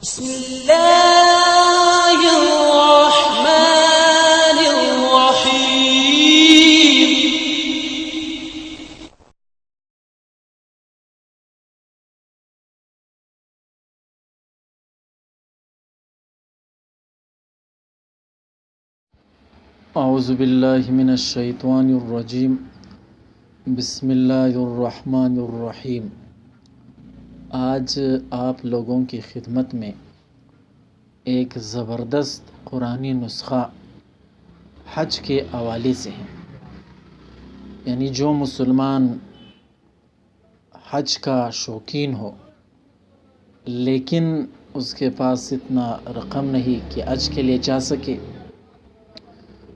بسم اللہ الرحمن الرحیم۔ اعوذ باللہ من الشیطان الرجیم، بسم اللہ الرحمن الرحیم۔ آج آپ لوگوں کی خدمت میں ایک زبردست قرآنی نسخہ حج کے حوالے سے ہے، یعنی جو مسلمان حج کا شوقین ہو لیکن اس کے پاس اتنا رقم نہیں کہ حج کے لیے جا سکے،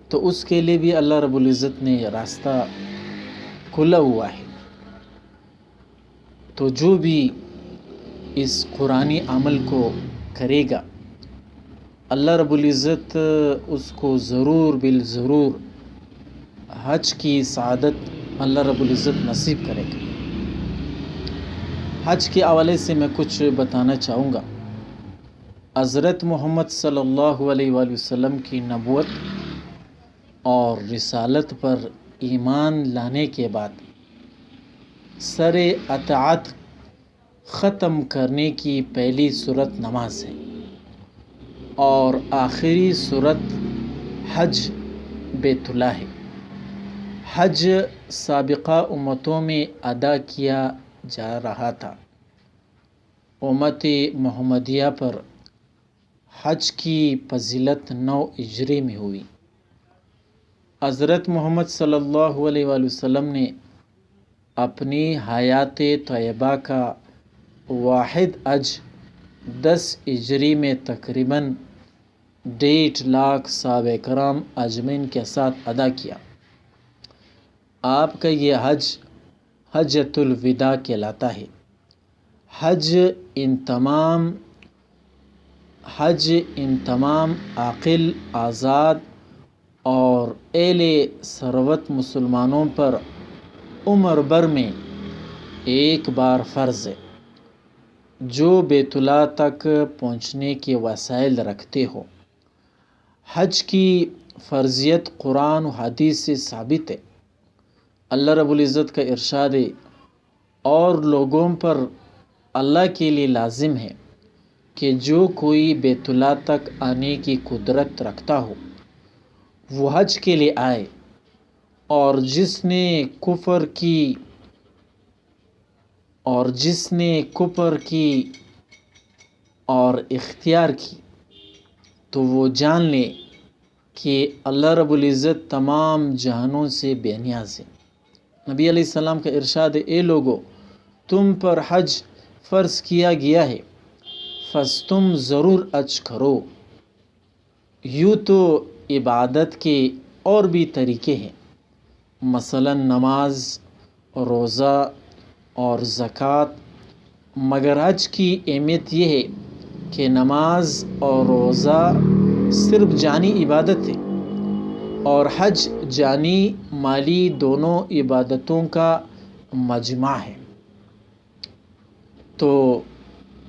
تو اس کے لیے بھی اللہ رب العزت نے راستہ کھلا ہوا ہے۔ تو جو بھی اس قرآنی عمل کو کرے گا، اللہ رب العزت اس کو ضرور بالضرور حج کی سعادت اللہ رب العزت نصیب کرے گا۔ حج کے حوالے سے میں کچھ بتانا چاہوں گا۔ حضرت محمد صلی اللہ علیہ وآلہ وسلم کی نبوت اور رسالت پر ایمان لانے کے بعد سر اطاعت ختم کرنے کی پہلی صورت نماز ہے، اور آخری صورت حج بیت اللہ ہے۔ حج سابقہ امتوں میں ادا کیا جا رہا تھا، امت محمدیہ پر حج کی فضیلت 9 ہجری میں ہوئی۔ حضرت محمد صلی اللہ علیہ وآلہ وسلم نے اپنی حیات طیبہ کا واحد حج 10 ہجری میں تقریباً 1.5 لاکھ صحابہ کرام اجمعین کے ساتھ ادا کیا۔ آپ کا یہ حج حجۃ الوداع کہلاتا ہے۔ حج ان تمام عاقل، آزاد اور اہل ثروت مسلمانوں پر عمر بھر میں ایک بار فرض ہے۔ جو بیت اللہ تک پہنچنے کے وسائل رکھتے ہو، حج کی فرضیت قرآن و حدیث سے ثابت ہے۔ اللہ رب العزت کا ارشاد ہے، اور لوگوں پر اللہ کے لیے لازم ہے کہ جو کوئی بیت اللہ تک آنے کی قدرت رکھتا ہو وہ حج کے لیے آئے، اور جس نے کفر کی اور اختیار کی تو وہ جان لے کہ اللہ رب العزت تمام جہانوں سے بے نیاز ہے۔ نبی علیہ السلام کا ارشاد ہے، اے لوگو، تم پر حج فرض کیا گیا ہے، پس تم ضرور حج کرو۔ یوں تو عبادت کے اور بھی طریقے ہیں، مثلا نماز، روزہ اور زکوٰۃ، مگر حج کی اہمیت یہ ہے کہ نماز اور روزہ صرف جانی عبادت ہے، اور حج جانی مالی دونوں عبادتوں کا مجمع ہے۔ تو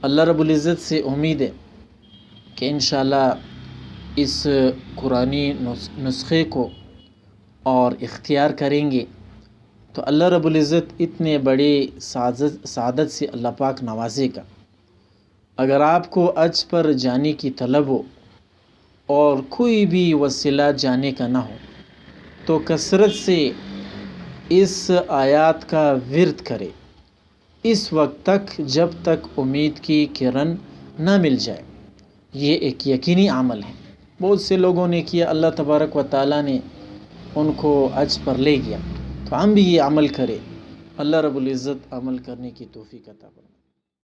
اللہ رب العزت سے امید ہے کہ انشاءاللہ اس قرآنی نسخے کو اور اختیار کریں گے تو اللہ رب العزت اتنے بڑے سعادت سے اللہ پاک نوازے گا۔ اگر آپ کو حج پر جانے کی طلب ہو اور کوئی بھی وسیلہ جانے کا نہ ہو تو کثرت سے اس آیات کا ورد کرے، اس وقت تک جب تک امید کی کرن نہ مل جائے۔ یہ ایک یقینی عمل ہے، بہت سے لوگوں نے کیا، اللہ تبارک و تعالیٰ نے ان کو حج پر لے گیا، تو ہم بھی یہ عمل کریں۔ اللہ رب العزت عمل کرنے کی توفیق عطا فرمائے۔